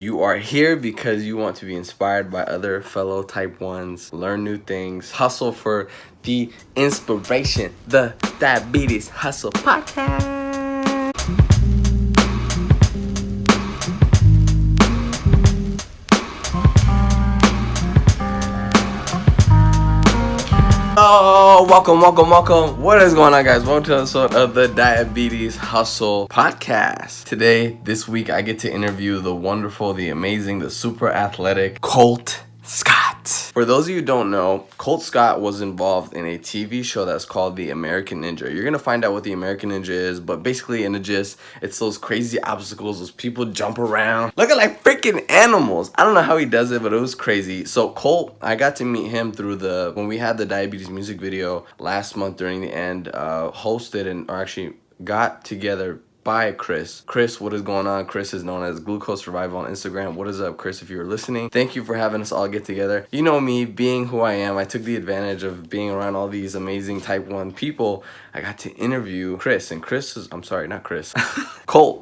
You are here because you want to be inspired by other fellow type 1s, learn new things, hustle for the inspiration. The Diabetes Hustle Podcast. Oh, welcome. What is going on, guys? Welcome to another episode of the Diabetes Hustle Podcast. Today, this week, I get to interview the wonderful, the amazing, the super athletic Colt Scott. For those of you who don't know, Colt Scott was involved in a TV show that's called The American Ninja. You're gonna find out what The American Ninja is, but basically in a gist, it's those crazy obstacles, those people jump around, looking like freaking animals. I don't know how he does it, but it was crazy. So Colt, I got to meet him through when we had the Diabetes music video last month during the end, hosted or actually got together by Chris. Chris, what is going on? Chris is known as Glucose Survival on Instagram. What is up, Chris, if you're listening? Thank you for having us all get together. You know me, being who I am, I took the advantage of being around all these amazing type 1 people. I got to interview Chris, and Colt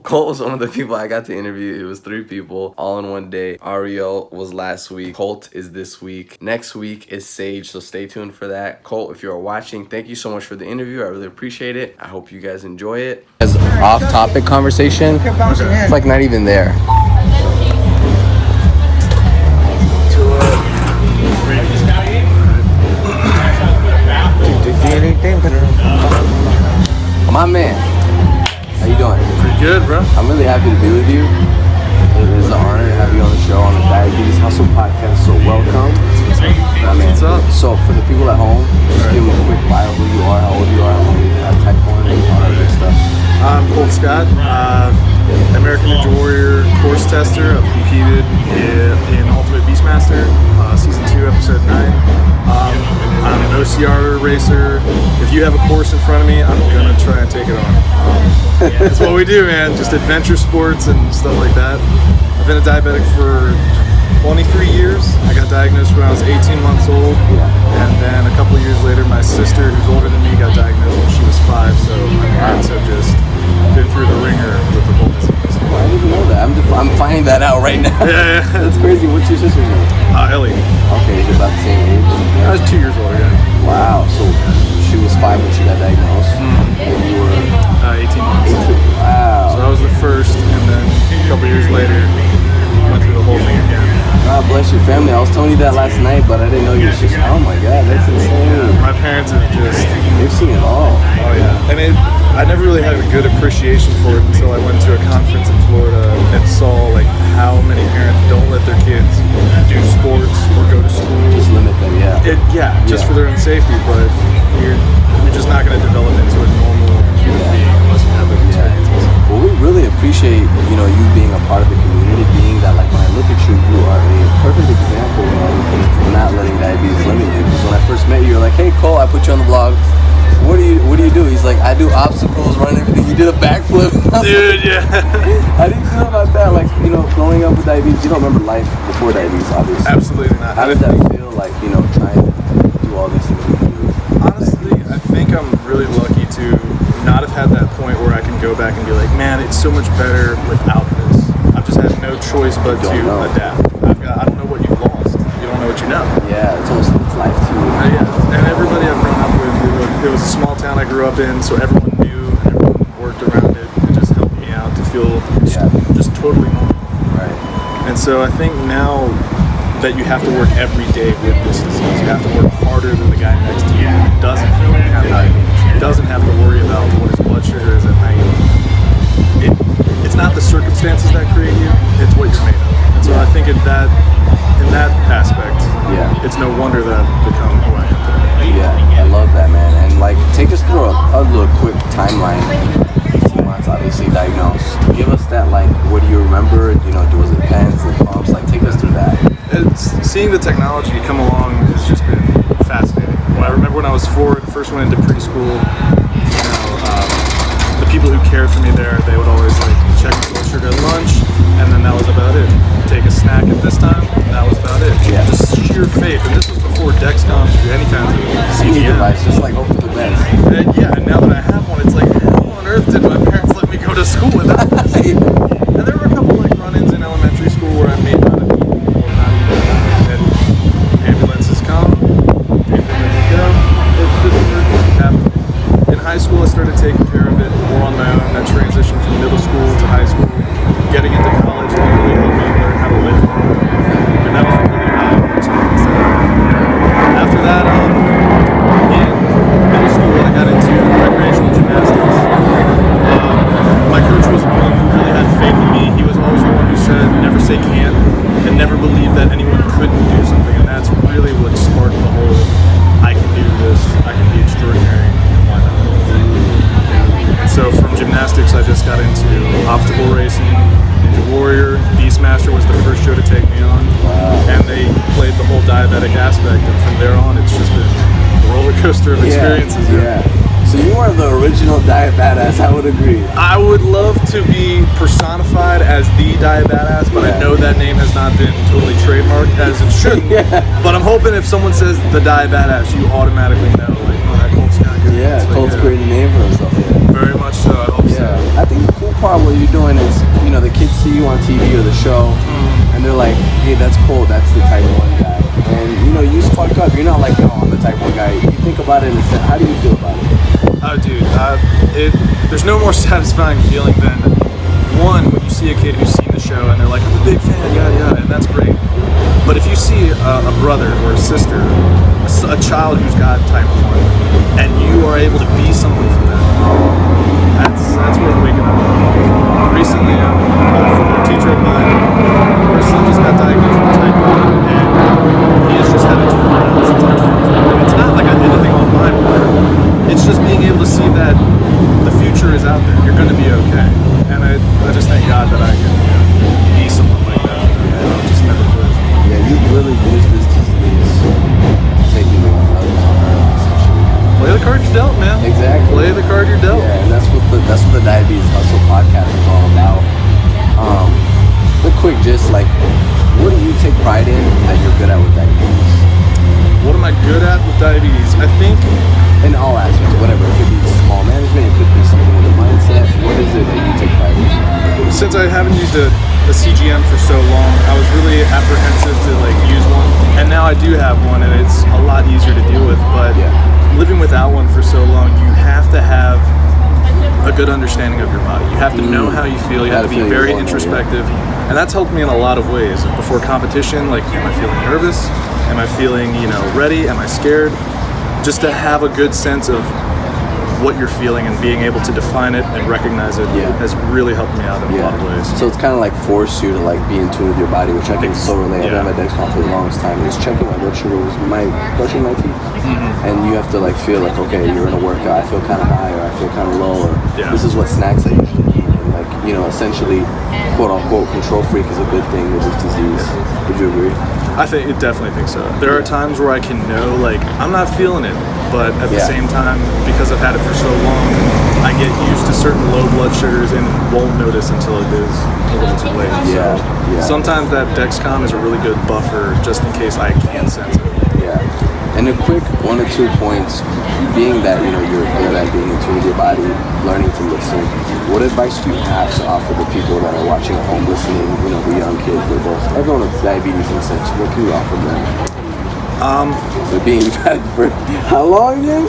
was one of the people I got to interview. It was 3 people, all in one day. Ariel was last week. Colt is this week. Next week is Sage, so stay tuned for that. Colt, if you're watching, thank you so much for the interview. I really appreciate it. I hope you guys enjoy it. As off-topic conversation, it's like not even there. My man, how you doing? Pretty good, bro. I'm really happy to be with you. It is an honor to have you on the show on the Diabetes Hustle Podcast, so welcome. What's up? So for the people at home, just give them a quick bio, who you are, how old you are, how long you have type 1, and all that good stuff. I'm Colt Scott, American Ninja Warrior course tester. I've competed in Ultimate Beastmaster, Season 2, Episode 9. I'm an OCR racer. If you have a course in front of me, I'm gonna try and take it on. That's what we do, man. Just adventure sports and stuff like that. I've been a diabetic for 23 years. I got diagnosed when I was 18 months old, and then a couple of years later, my sister, who's older than me, got diagnosed when she was 5. So my parents have just been through the ringer with the whole disease. Well, I didn't know that. I'm finding that out right now. Yeah. That's crazy. What's your sister's name? Ellie. Okay, is it about the same age? I was 2 years older, yeah. Wow. So she was 5 when she got diagnosed, and you were 18 months. 18. Wow. So I was the first, and then a couple years later, went through the whole thing again. God bless your family. I was telling you that last night, but I didn't know your sister. Oh my God, that's insane. Yeah, my parents have just... They've seen it all. Oh yeah. And I never really had a good appreciation for it until I went to a conference in Florida and saw like how many parents don't let their kids do sports or go to school. Just limit them, Just for their own safety, but you're just not going to develop into a normal human being unless you have those experiences. Well, we really appreciate, you being a part of the community, being that, like, when I look at you, you are a perfect example of not letting diabetes limit you. Because when I first met you, you're like, hey, Cole, I put you on the blog. What do you do? He's like, I do obstacles, run everything. You did a backflip. Dude, yeah. How do you feel about that? Like, growing up with diabetes, you don't remember life before diabetes, obviously. Absolutely not. How did that feel, like, trying to do all these things you can do? Honestly, I think I'm really lucky to not have had that point where I can go back and be like, man, it's so much better without this. I've just had no choice but to adapt. I don't know what you've lost. You don't know what you know. Yeah, it's life too. Yeah, and everybody I've grown up with, it was a small town I grew up in, so everyone knew and everyone worked around it. It just helped me out to feel just totally normal. Right. And so I think now that you have to work every day with this disease, you have to work harder than the guy next to you who doesn't have diabetes. He doesn't have to worry about what his blood sugar is at night. It's not the circumstances that create you, it's what you're made of. And so I think in that aspect, it's no wonder that I've become who I am today. Yeah, I love that, man. And like, take us through a little quick timeline. 18 months, obviously diagnosed. Give us that, like, what do you remember? Was it pens and pumps? Like, take us through that. Seeing the technology come along has just been fascinating. Well, I remember when I was 4, first went into preschool. The people who cared for me there, they would always like check my blood sugar at lunch, and then that was about it. Take a snack at this time, that was about it. Yeah. Just sheer faith, and this was before Dexcoms or any kind of CGM. Device, just like hope for the best. And now that I have one, it's like, how on earth did my parents let me go to school without this? And there were a couple like run-ins in elementary school where I they can't, and never believe that anyone couldn't do something. And that's really what sparked the whole, I can do this, I can be extraordinary, and why not? And so from gymnastics, I just got into obstacle racing, Ninja Warrior. Beastmaster was the first show to take me on, and they played the whole diabetic aspect, and from there on, it's just been a roller coaster of experiences. Yeah. So you are the original Diabadass, I would agree. I would love to be personified as the Diabadass, but I know that name has not been totally trademarked as it should. But I'm hoping if someone says the Diabadass, you automatically know, like, oh, that Colt Scott. Yeah, Colt's created a name for himself. Very much so, I hope so. I think the cool part what you're doing is, you know, the kids see you on TV or the show, and they're like, hey, that's Colt, that's the type 1 guy. And, you know, you spark up. You're not like, no, I'm the type 1 guy. You think about it and say, how do you feel about it? Oh, dude, there's no more satisfying feeling than, one, when you see a kid who's seen the show and they're like, I'm a big fan, yada, and that's great. But if you see a brother or a sister, a child who's got type 1, and you are able to be someone for them, that's worth waking up. Recently, a former teacher of mine, her son just got diagnosed with type 1, and he has just had a turnaround since I talked to him. It's not like I did anything online, but it's just being able to see that the future is out there. You're going to be okay. And I just thank God that I can be someone like that. Just never quit. Yeah, you really used this disease to take you to another level, essentially. Play the card you're dealt, man. Exactly. Play the card you're dealt. Yeah, and that's what the Diabetes Hustle podcast is all about. The quick gist, like, what do you take pride in that you're good at with diabetes? What am I good at with diabetes? I think in all aspects, whatever. It could be small management, it could be something with a mindset. What is it that you take pride in? Since I haven't used a CGM for so long, I was really apprehensive to like use one, and now I do have one, and it's a lot easier to deal with. But living without one for so long, you have to have a good understanding of your body. You have to know how you feel. You have to be very introspective, and that's helped me in a lot of ways. Before competition, like, am I feeling nervous? Am I feeling, ready? Am I scared? Just to have a good sense of what you're feeling and being able to define it and recognize it has really helped me out in a lot of ways. So it's kind of like force you to like be in tune with your body, which I think is so related. I've been at Dexcom for the longest time. It's checking my blood sugar with brushing my teeth. And you have to like feel like, okay, you're in a workout, I feel kind of high or I feel kind of low, or this is what snacks I usually eat. And like, essentially, quote unquote, control freak is a good thing with this disease. Would you agree? I definitely think so. There are times where I can know, like, I'm not feeling it, but at the same time, because I've had it for so long, I get used to certain low blood sugars and won't notice until it is a little too late. So sometimes that Dexcom is a really good buffer just in case I can't sense it. And a quick 1 or 2 points, being that you're good at being in tune with your body, learning to listen. What advice do you have to offer the people that are watching at home, listening? The young kids, everyone with diabetes in a sense. What can you offer them? So being diabetic for how long again?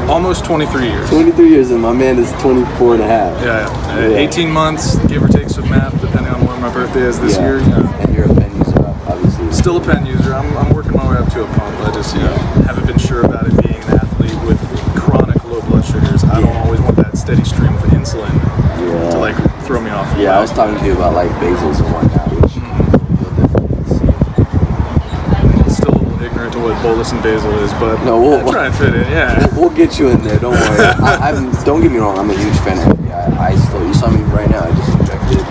Almost 23 years. 23 years, and my man is 24 and a half. 18 months, give or take some math, depending on when my birthday is this year. And you're a pen user, obviously. Still a pen user. I'm working my way up to a pump. I just haven't been sure about it being an athlete with chronic low blood sugars. I don't always want that steady stream of insulin to like throw me off. I was talking to you about like basals and whatnot, which you'll definitely see. Still a little ignorant to what bolus and basal is, but we'll try and fit in. We'll get you in there. Don't worry. Don't get me wrong. I'm a huge fan of it. I still. You saw me right now. I just injected.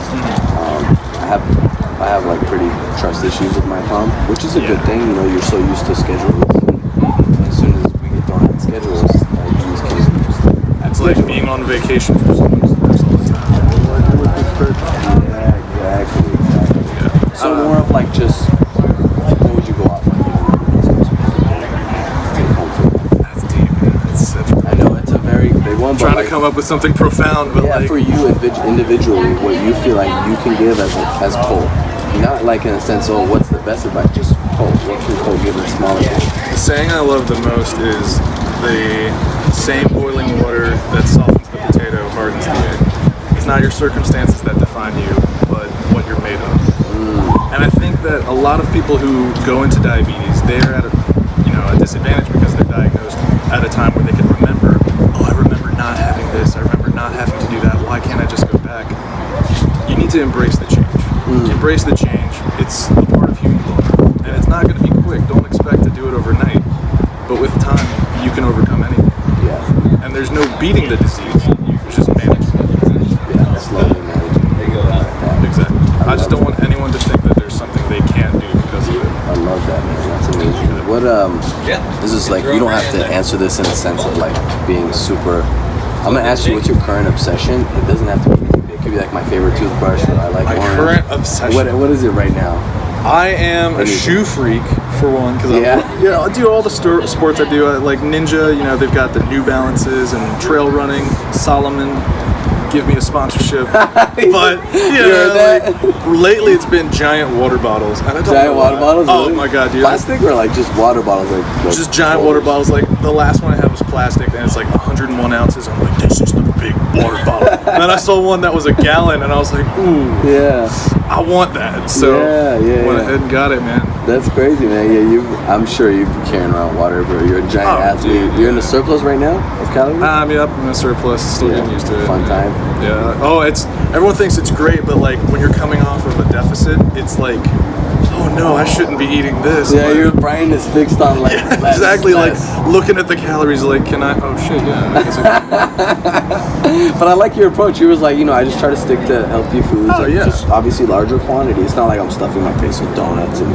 I have like pretty trust issues with my pump, which is a good thing. You're so used to schedules. As soon as we get thrown on schedules, these kids are just it's like being on vacation for someone who works all the time. Exactly. So more of like just what would you go off like? That's deep, man. I know it's a very big one. Trying to come up with something profound, but for you individually, what you feel like you can give as Colt. Not like in a sense, what's the best advice? Just Colt. What can Colt give a smaller Colt? The saying I love the most is the same boiling water that softens the potato hardens the egg. It's not your circumstances that define you, but what you're made of. And I think that a lot of people who go into diabetes, they're at a disadvantage because they're diagnosed at a time where they can remember, I remember not having this, I remember not having to do that, why can't I just go back? You need to embrace the change. Embrace the change. It's a part of human growth, and it's not going to be quick. Don't expect to do it overnight, but with time, you can overcome anything. Yeah. And there's no beating the disease. It's just managing it. Yeah, slowly managing. Exactly. I just don't want anyone to think that there's something they can't do because of it. I love that, man. That's amazing. What this is like, you don't have to answer this in a sense of like being super. I'm gonna ask you what's your current obsession. It doesn't have to be anything big. It could be like my favorite toothbrush, or I like my orange. current obsession. What is it right now? I am a shoe freak for one, because I do all the sports I do. I like Ninja. You know, they've got the New Balances and trail running. Solomon, give me a sponsorship. But lately it's been giant water bottles. And I don't know water bottles? Oh really? My god, dude! Plastic or like just water bottles? Like just giant water bottles. Like the last one I had was plastic, and it's like 101 ounces. I'm like, this is the big water bottle. And then I saw one that was a gallon, and I was like, ooh, yeah, I want that. So went ahead and got it, man. That's crazy, man. Yeah, I'm sure you've been carrying around water, bro. You're a giant athlete. Dude, You're in a surplus right now of calories? I'm in a surplus. Still getting used to it. Fun time. Yeah. Oh, everyone thinks it's great, but like when you're coming off of a deficit, it's like, oh no, I shouldn't be eating this. Yeah, your brain is fixed on like less, exactly less. Like looking at the calories. Like, can I? Oh shit, yeah. I guess I can. But I like your approach. You was like, I just try to stick to healthy foods. Oh, yeah. Just obviously larger quantity. It's not like I'm stuffing my face with donuts and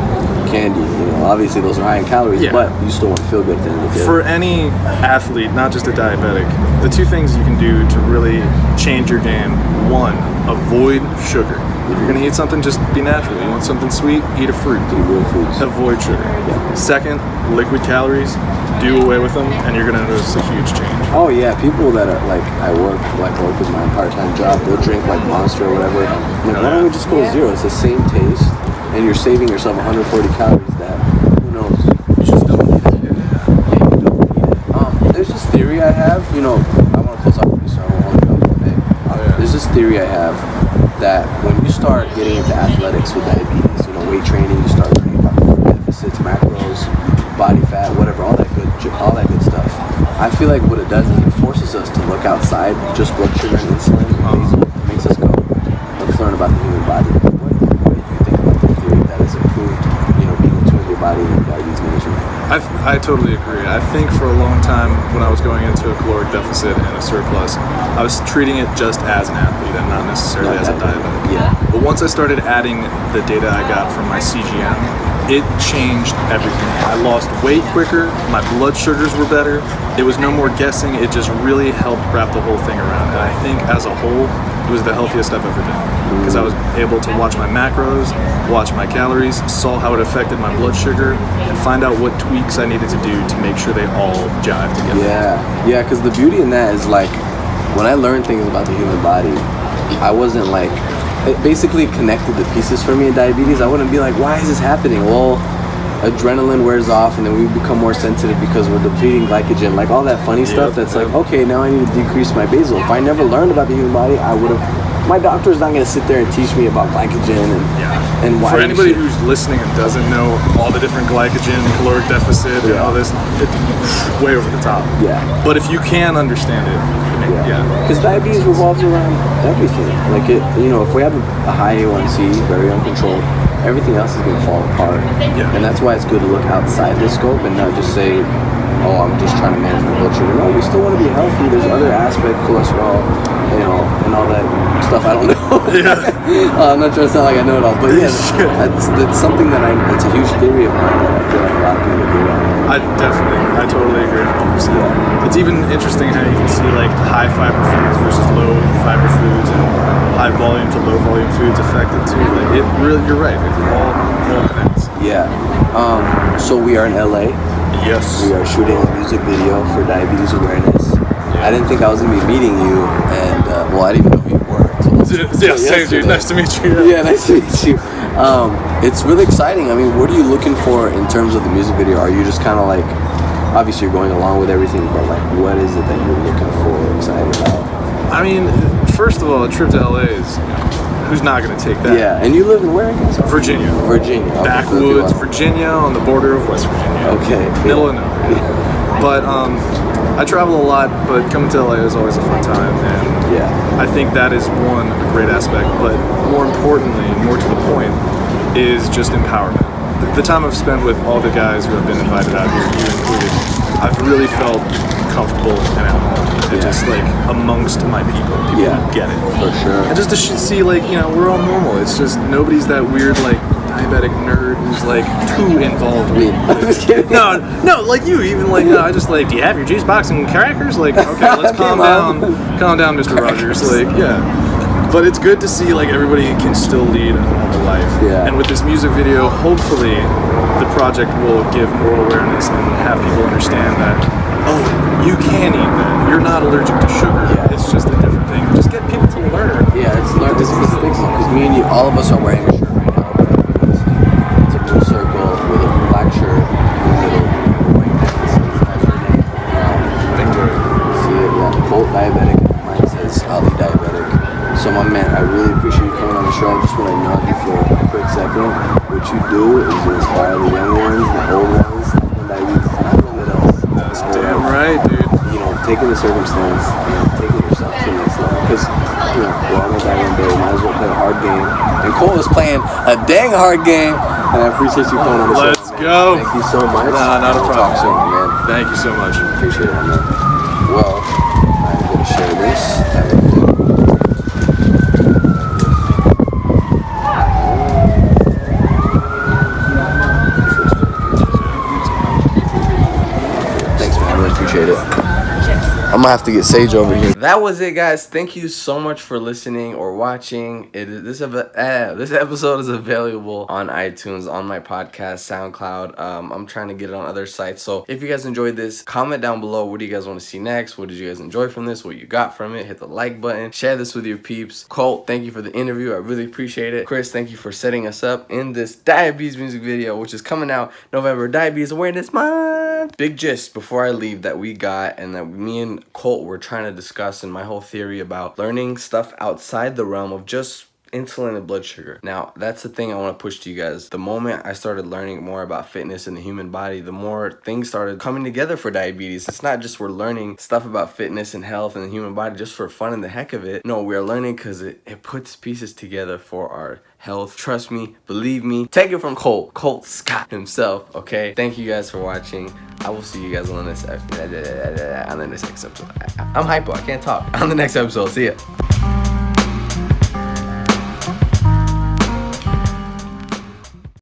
candy. Obviously those are high in calories, but you still want to feel good at the end of the day. For any athlete, not just a diabetic, the two things you can do to really change your game: one, avoid sugar. If you're gonna eat something, just be natural. You want something sweet, eat a fruit. Eat real foods. Avoid sugar. Yeah. Second, liquid calories. Do away with them, and you're gonna notice a huge change. Oh yeah, people that are like I work with my part-time job. They'll drink like Monster or whatever. I'm like, why don't we just go zero? It's the same taste, and you're saving yourself 140 calories. That who knows? You just don't need it. Yeah, you don't need it. There's this theory I have. I want to close off with this, so I won't hold you up all day. There's this theory I have that when you start getting into athletics with diabetes, weight training, you start learning about deficits, macros, body fat, whatever, all that good stuff. I feel like what it does is it forces us to look outside just blood sugar and insulin. It makes us go, let's learn about the human body. What do you think about the theory that has improved, being in tune with your body and diabetes management? I totally agree. I think for a long time when I was going into a caloric deficit and a surplus, I was treating it just as an athlete and not necessarily as a diabetic. Yeah. But once I started adding the data I got from my CGM, it changed everything. I lost weight quicker, my blood sugars were better, it was no more guessing, it just really helped wrap the whole thing around. And I think as a whole, it was the healthiest I've ever been. Because I was able to watch my macros, watch my calories, saw how it affected my blood sugar, and find out what tweaks I needed to do to make sure they all jive together. Yeah, because the beauty in that is like, when I learned things about the human body, I wasn't like, it basically connected the pieces for me in diabetes. I wouldn't be like, why is this happening? Well, adrenaline wears off and then we become more sensitive because we're depleting glycogen, like all that funny stuff that's like, okay, now I need to decrease my basal. If I never learned about the human body, I would have, my doctor's not going to sit there and teach me about glycogen and why. For anybody who's listening and doesn't know all the different glycogen, caloric deficit, and all this, it's way over the top. Yeah. But if you can understand it, because diabetes revolves around everything. Like if we have a high A1C, very uncontrolled, everything else is going to fall apart. Yeah. And that's why it's good to look outside the scope and not just say, oh, I'm just trying to manage my blood sugar. No, we still want to be healthy. There's other aspects, cholesterol, and all that stuff I don't know. I'm not trying to sound like I know it all, but that's something that it's a huge theory of mine that I feel like a lot of people agree on. I totally agree 100%. It's even interesting how you can see like high fiber foods versus low fiber foods and high volume to low volume foods affected too. Like it really, you're right. It all connects. Yeah. So we are in LA. Yes. We are shooting a music video for diabetes awareness. I didn't think I was gonna be meeting you, and I didn't even know who you were. Same dude. Nice to meet you. Yeah, nice to meet you. It's really exciting. I mean, what are you looking for in terms of the music video? Are you just kind of like, obviously you're going along with everything, but like, what is it that you're looking for, excited about? I mean, first of all, a trip to LA is, who's not going to take that? Yeah, and you live in where again? Virginia. Okay, Backwoods, Virginia, on the border of West Virginia. Okay. Middle of nowhere. But I travel a lot, but coming to LA is always a fun time, and Yeah. I think that is one great aspect. But more importantly, more to the point, is just empowerment. The time I've spent with all the guys who have been invited out here, you included, I've really felt comfortable and at home. And just like amongst my people who get it. For sure. And just to see, like, you know, we're all normal. It's just nobody's that weird, like, diabetic nerd who's like too involved with no, like you, even like I just like, do you have your juice box and crackers? Like, okay, let's calm down, Mr. Rogers. Like, yeah. But it's good to see like everybody can still lead a normal life. Yeah. And with this music video, hopefully the project will give more awareness and have people understand that, oh, you can eat that. You're not allergic to sugar. Yeah. It's just a different thing. Just get people to learn. Yeah, it's learn this stigma, because me and you, all of us are wearing a shirt right now. It's a blue circle with a black shirt in the middle, white pants. That's your name. See it, yeah. Colt Diabetic. Mine says Ali Diabetic. So my man, I really appreciate you coming on the show. I just want to nod you for a quick second. What you do is you inspire the young ones, the old ones, and diabetes, not the littles. That's damn right, dude. You know, taking the circumstance and taking yourself to the next level. Because, you know, we're all gonna die one day. Might as well play a hard game. And Cole is playing a dang hard game. And I appreciate you coming on the show. Let's go. Thank you so much. Nah, not a problem. Talk soon, man. Thank you so much. Appreciate it, man. Well, I'm gonna share this. Thanks, man. I really appreciate it. I'm gonna have to get Sage over here. That was it, guys. Thank you so much for listening or watching. This episode is available on iTunes, on my podcast, SoundCloud. I'm trying to get it on other sites. So if you guys enjoyed this, comment down below. What do you guys want to see next? What did you guys enjoy from this? What you got from it? Hit the like button. Share this with your peeps. Colt, thank you for the interview. I really appreciate it. Chris, thank you for setting us up in this diabetes music video, which is coming out November, Diabetes Awareness Month. Big gist before I leave that we got, and that me and Colt were trying to discuss, and my whole theory about learning stuff outside the realm of just insulin and blood sugar. Now, that's the thing I want to push to you guys. The moment I started learning more about fitness in the human body, the more things started coming together for diabetes. It's not just we're learning stuff about fitness and health and the human body just for fun and the heck of it. No, we are learning because it puts pieces together for our health. Trust me, believe me. Take it from Colt Scott himself, okay? Thank you guys for watching. I will see you guys on the next episode. I'm hypo, I can't talk. On the next episode, see ya.